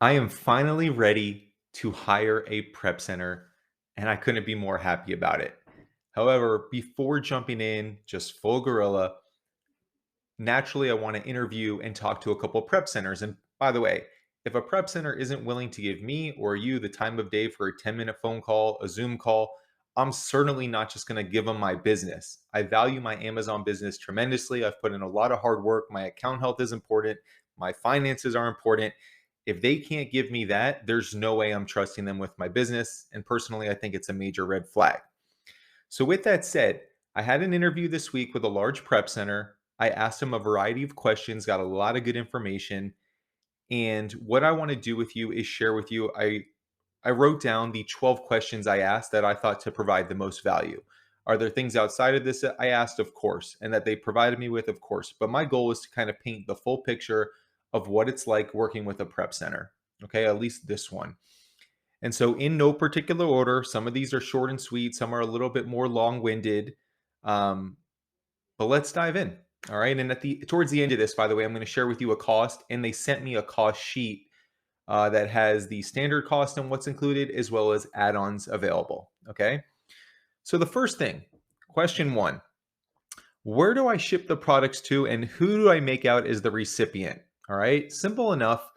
I am finally ready to hire a prep center, and I couldn't be more happy about it. However, before jumping in, just full gorilla, naturally, I want to interview and talk to a couple prep centers. And by the way, if a prep center isn't willing to give me or you the time of day for a 10-minute phone call, a Zoom call, I'm certainly not just going to give them my business. I value my Amazon business tremendously. I've put in a lot of hard work. My account health is important. My finances are important. If they can't give me that, there's no way I'm trusting them with my business. And personally, I think it's a major red flag. So, with that said, I had an interview this week with a large prep center. I asked them a variety of questions, got a lot of good information. And what I want to do with you is share with you. I wrote down the 12 questions I asked that I thought to provide the most value. Are there things outside of this that I asked? Of course. And that they provided me with? Of course. But my goal is to kind of paint the full picture of what it's like working with a prep center. Okay, at least this one. And so, in no particular order, some of these are short and sweet, some are a little bit more long winded. Um, but let's dive in. All right. And towards the end of this, by the way, I'm going to share with you a cost, and they sent me a cost sheet that has the standard cost and what's included, as well as add-ons available. Okay. So the first thing, question one: where do I ship the products to, and who do I make out as the recipient? All right. Simple enough.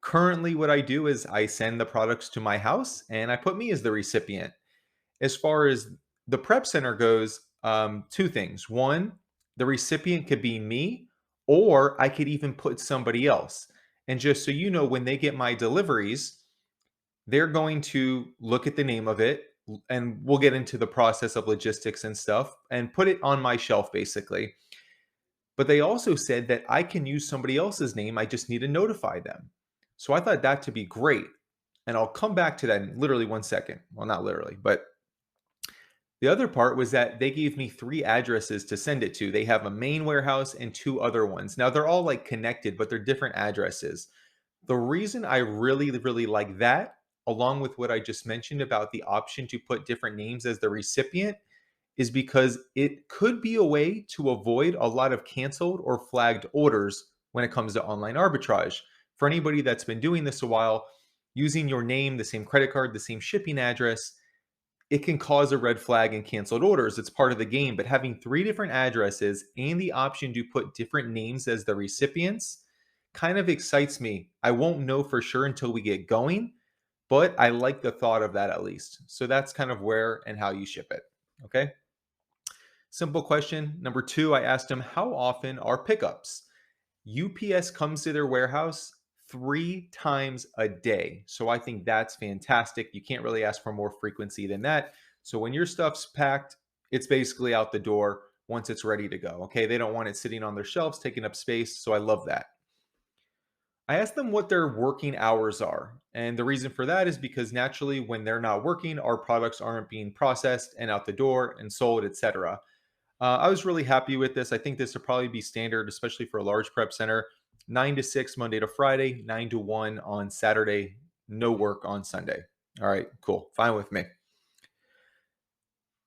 Currently, what I do is I send the products to my house, and I put me as the recipient. As far as the prep center goes, two things. One, the recipient could be me, or I could even put somebody else. And just so you know, when they get my deliveries, they're going to look at the name of it, and we'll get into the process of logistics and stuff and put it on my shelf basically. But they also said that I can use somebody else's name. I just need to notify them. So I thought that to be great. And I'll come back to that in literally 1 second. Well, not literally, but the other part was that they gave me three addresses to send it to. They have a main warehouse and two other ones. Now they're all like connected, but they're different addresses. The reason I really, really like that, along with what I just mentioned about the option to put different names as the recipient, is because it could be a way to avoid a lot of canceled or flagged orders when it comes to online arbitrage. For anybody that's been doing this a while, using your name, the same credit card, the same shipping address, it can cause a red flag and canceled orders. It's part of the game. But having three different addresses and the option to put different names as the recipients kind of excites me. I won't know for sure until we get going, but I like the thought of that at least. So that's kind of where and how you ship it. Okay. Simple question. Number two, I asked him, how often are pickups? UPS comes to their warehouse 3 times a day. So I think that's fantastic. You can't really ask for more frequency than that. So when your stuff's packed, it's basically out the door once it's ready to go. Okay. They don't want it sitting on their shelves, taking up space. So I love that. I asked them what their working hours are. And the reason for that is because naturally, when they're not working, our products aren't being processed and out the door and sold, etc. I was really happy with this. I think this would probably be standard, especially for a large prep center. 9 to 6 Monday to Friday, 9 to 1 on Saturday, no work on Sunday. All right, cool. Fine with me.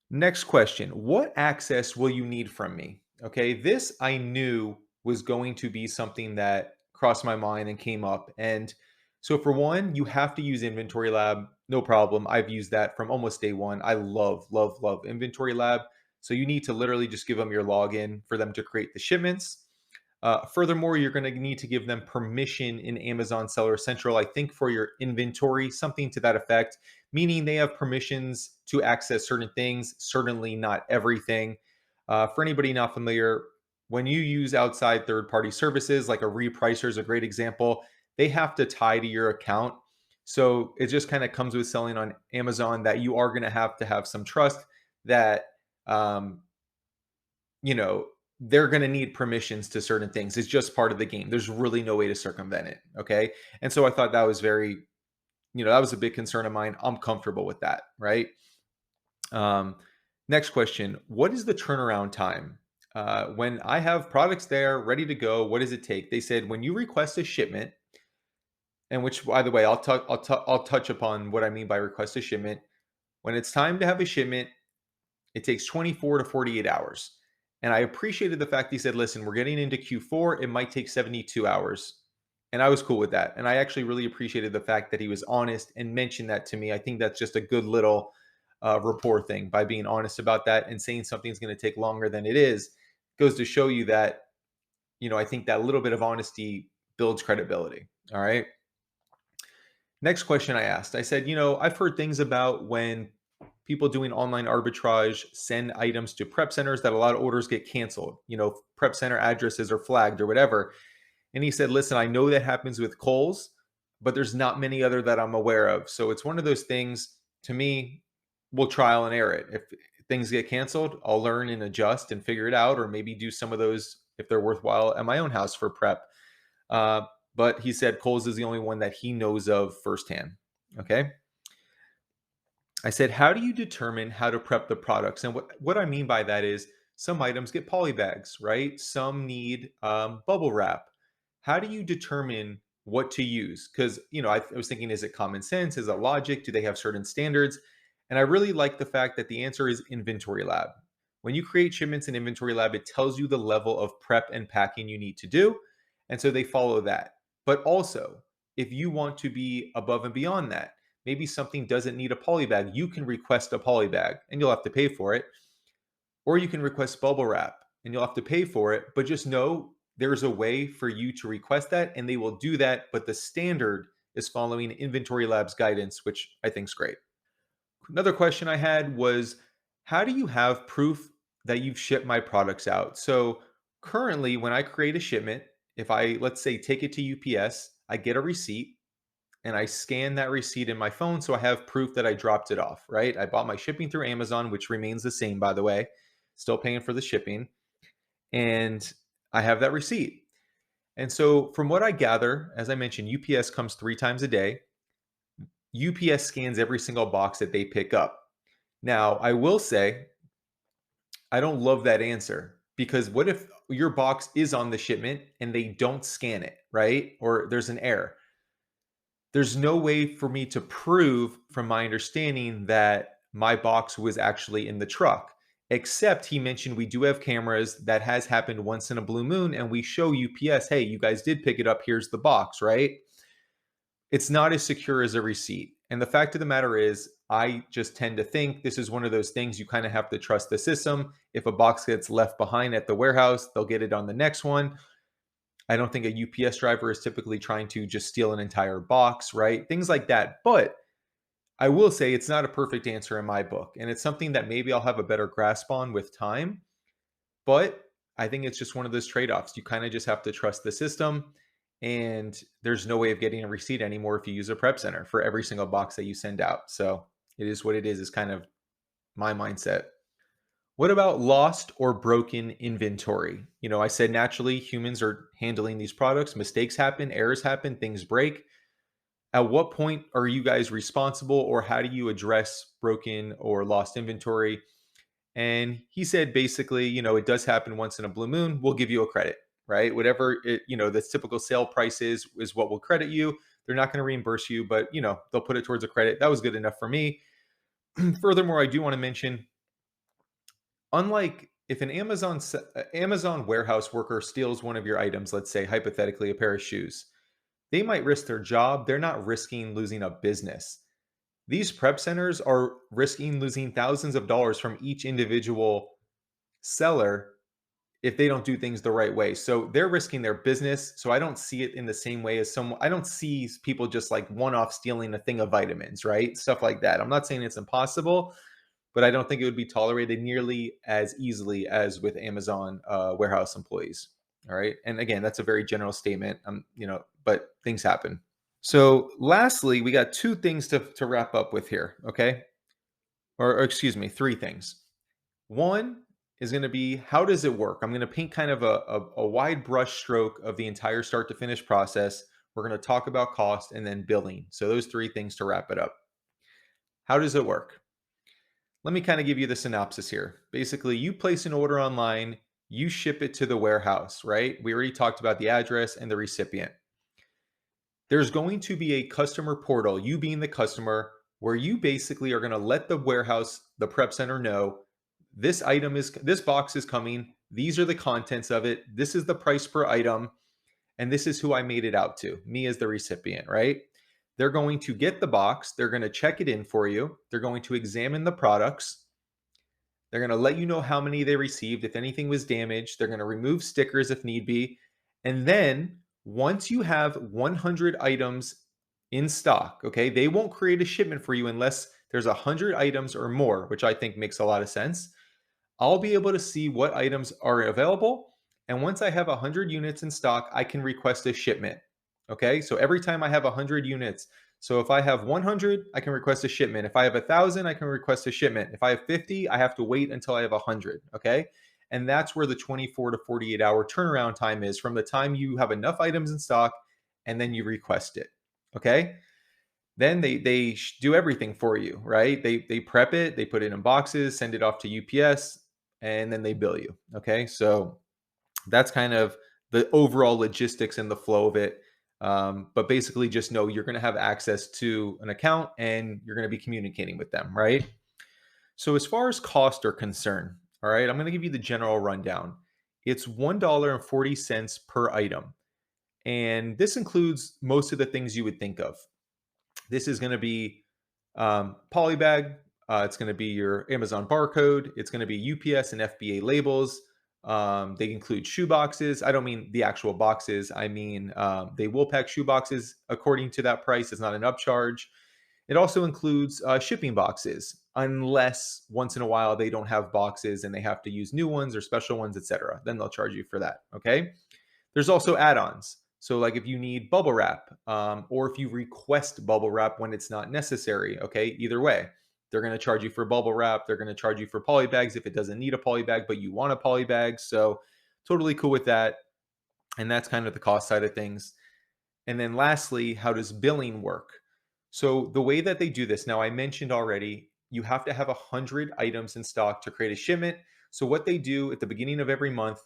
Next question: what access will you need from me? Okay, this I knew was going to be something that crossed my mind and came up. And so, for one, you have to use Inventory Lab. No problem. I've used that from almost day one. I love, love, love Inventory Lab. So, you need to literally just give them your login for them to create the shipments. Furthermore, you're going to need to give them permission in Amazon Seller Central, I think, for your inventory, something to that effect, meaning they have permissions to access certain things, certainly not everything. For anybody not familiar, when you use outside third-party services, like a REPRICER is a great example, they have to tie to your account. So it just kind of comes with selling on Amazon that you are going to have some trust that um, you know, they're going to need permissions to certain things. It's just part of the game. There's really no way to circumvent it. Okay. And so I thought that was that was a big concern of mine. I'm comfortable with that. Right. Um, Next question: what is the turnaround time? When I have products there ready to go, what does it take? They said when you request a shipment, and which, by the way, I'll touch upon what I mean by request a shipment. When it's time to have a shipment, it takes 24 to 48 hours. And I appreciated the fact he said, listen, we're getting into Q4. It might take 72 hours. And I was cool with that. And I actually really appreciated the fact that he was honest and mentioned that to me. I think that's just a good little rapport thing by being honest about that and saying something's going to take longer than it is. Goes to show you that, I think that little bit of honesty builds credibility. All right. Next question I asked, I said, I've heard things about when people doing online arbitrage send items to prep centers that a lot of orders get canceled. Prep center addresses are flagged or whatever. And he said, listen, I know that happens with Kohl's, but there's not many other that I'm aware of. So it's one of those things, to me, we'll trial and error it. If things get canceled, I'll learn and adjust and figure it out, or maybe do some of those if they're worthwhile at my own house for prep. Uh, but he said Kohl's is the only one that he knows of firsthand. Okay. I said, how do you determine how to prep the products? And what I mean by that is some items get poly bags, right? Some need bubble wrap. How do you determine what to use? Because, I was thinking, is it common sense? Is it logic? Do they have certain standards? And I really like the fact that the answer is Inventory Lab. When you create shipments in Inventory Lab, it tells you the level of prep and packing you need to do. And so they follow that. But also, if you want to be above and beyond that, maybe something doesn't need a poly bag, you can request a poly bag and you'll have to pay for it. Or you can request bubble wrap and you'll have to pay for it. But just know there's a way for you to request that and they will do that. But the standard is following Inventory Lab's guidance, which I think is great. Another question I had was, how do you have proof that you've shipped my products out? So currently, when I create a shipment, if I, let's say, take it to UPS, I get a receipt and I scan that receipt in my phone so I have proof that I dropped it off, right? I bought my shipping through Amazon, which remains the same, by the way, still paying for the shipping. And I have that receipt. And so, from what I gather, as I mentioned, UPS comes 3 times a day. UPS scans every single box that they pick up. Now, I will say, I don't love that answer because what if your box is on the shipment and they don't scan it, right? Or there's an error? There's no way for me to prove, from my understanding, that my box was actually in the truck. Except he mentioned we do have cameras. That has happened once in a blue moon, and we show UPS, hey, you guys did pick it up. Here's the box, right? It's not as secure as a receipt. And the fact of the matter is, I just tend to think this is one of those things you kind of have to trust the system. If a box gets left behind at the warehouse, they'll get it on the next one. I don't think a UPS driver is typically trying to just steal an entire box, right? Things like that. But I will say it's not a perfect answer in my book. And it's something that maybe I'll have a better grasp on with time. But I think it's just one of those trade offs. You kind of just have to trust the system. And there's no way of getting a receipt anymore if you use a prep center for every single box that you send out. So it is what it is kind of my mindset. What about lost or broken inventory? I said naturally humans are handling these products. Mistakes happen, errors happen, things break. At what point are you guys responsible, or how do you address broken or lost inventory? And he said basically, it does happen once in a blue moon. We'll give you a credit, right? Whatever the typical sale price is what will credit you. They're not going to reimburse you, but they'll put it towards a credit. That was good enough for me. Furthermore, I do want to mention, unlike if an Amazon warehouse worker steals one of your items, let's say hypothetically a pair of shoes, they might risk their job. They're not risking losing a business. These prep centers are risking losing thousands of dollars from each individual seller if they don't do things the right way. So they're risking their business. So I don't see it in the same way as I don't see people just like one-off stealing a thing of vitamins, right? Stuff like that. I'm not saying it's impossible, but I don't think it would be tolerated nearly as easily as with Amazon warehouse employees. All right. And again, that's a very general statement. But things happen. So lastly, we got 2 things to wrap up with here. Okay. Or excuse me, 3 things. One is going to be, how does it work? I'm going to paint kind of a wide brush stroke of the entire start to finish process. We're going to talk about cost and then billing. So those 3 things to wrap it up. How does it work? Let me kind of give you the synopsis here. Basically, you place an order online, you ship it to the warehouse, right? We already talked about the address and the recipient. There's going to be a customer portal, you being the customer, where you basically are going to let the warehouse, the prep center know this box is coming. These are the contents of it. This is the price per item. And this is who I made it out to, me as the recipient, right? They're going to get the box, they're going to check it in for you, they're going to examine the products, they're going to let you know how many they received, if anything was damaged. They're going to remove stickers if need be. And then once you have 100 items in stock, okay, they won't create a shipment for you unless there's 100 items or more, which I think makes a lot of sense. I'll be able to see what items are available. And once I have 100 units in stock, I can request a shipment. Okay. So every time I have 100 units, so if I have 100, I can request a shipment. If I have 1,000, I can request a shipment. If I have 50, I have to wait until I have 100. Okay. And that's where the 24 to 48-hour turnaround time is from the time you have enough items in stock and then you request it. Okay. Then they do everything for you, right? They prep it, they put it in boxes, send it off to UPS, and then they bill you. Okay, so that's kind of the overall logistics and the flow of it. But basically, just know you're going to have access to an account and you're going to be communicating with them, right? So as far as cost are concerned, all right, I'm going to give you the general rundown. It's $1.40 per item, and this includes most of the things you would think of. This is going to be polybag. It's going to be your Amazon barcode. It's going to be UPS and FBA labels. They include shoe boxes. I don't mean the actual boxes. I mean they will pack shoe boxes according to that price. It's not an upcharge. It also includes shipping boxes, unless once in a while they don't have boxes and they have to use new ones or special ones, etc. Then they'll charge you for that. Okay. There's also add-ons. So like if you need bubble wrap, or if you request bubble wrap when it's not necessary, okay, either way, they're going to charge you for bubble wrap. They're going to charge you for poly bags if it doesn't need a poly bag, but you want a poly bag. So totally cool with that. And that's kind of the cost side of things. And then lastly, how does billing work? So the way that they do this, now I mentioned already, you have to have 100 items in stock to create a shipment. So what they do at the beginning of every month,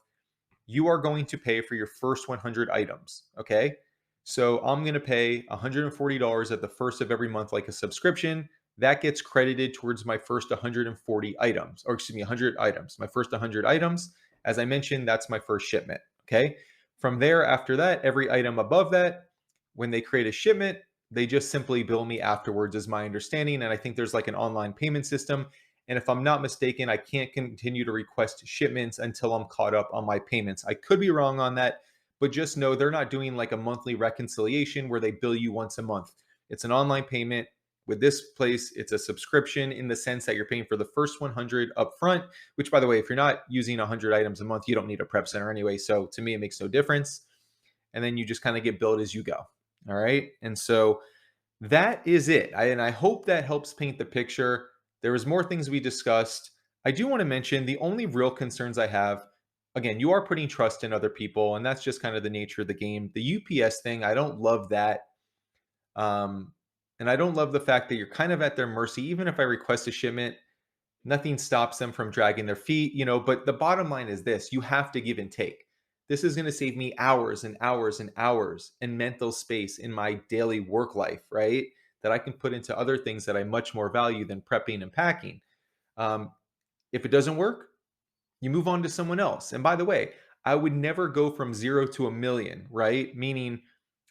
you are going to pay for your first 100 items. Okay. So I'm going to pay $140 at the first of every month, like a subscription. That gets credited towards my first 140 items, or excuse me, 100 items. My first 100 items, as I mentioned, that's my first shipment. Okay. From there, after that, every item above that, when they create a shipment, they just simply bill me afterwards, is my understanding. And I think there's like an online payment system. And if I'm not mistaken, I can't continue to request shipments until I'm caught up on my payments. I could be wrong on that, but just know they're not doing like a monthly reconciliation where they bill you once a month. It's an online payment. With this place, it's a subscription in the sense that you're paying for the first 100 up front, which, by the way, if you're not using 100 items a month, you don't need a prep center anyway. So to me, it makes no difference. And then you just kind of get billed as you go. All right. And so that is it. And I hope that helps paint the picture. There was more things we discussed. I do want to mention the only real concerns I have. Again, you are putting trust in other people, and that's just kind of the nature of the game. The UPS thing, I don't love that. And I don't love the fact that you're kind of at their mercy. Even if I request a shipment, nothing stops them from dragging their feet, but the bottom line is this: you have to give and take. This is going to save me hours and hours and hours and mental space in my daily work life, right? That I can put into other things that I much more value than prepping and packing. Um, if it doesn't work, you move on to someone else. And by the way, I would never go from 0 to a million, right? Meaning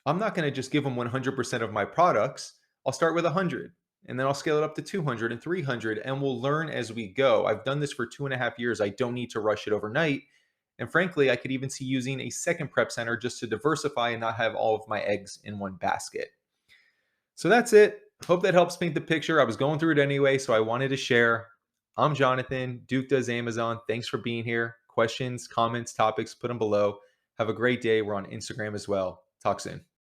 I'm not going to just give them 100% of my products. I'll start with 100 and then I'll scale it up to 200 and 300, and we'll learn as we go. I've done this for 2.5 years. I don't need to rush it overnight. And frankly, I could even see using a second prep center just to diversify and not have all of my eggs in one basket. So that's it. Hope that helps paint the picture. I was going through it anyway, so I wanted to share. I'm Jonathan. Duke does Amazon. Thanks for being here. Questions, comments, topics, put them below. Have a great day. We're on Instagram as well. Talk soon.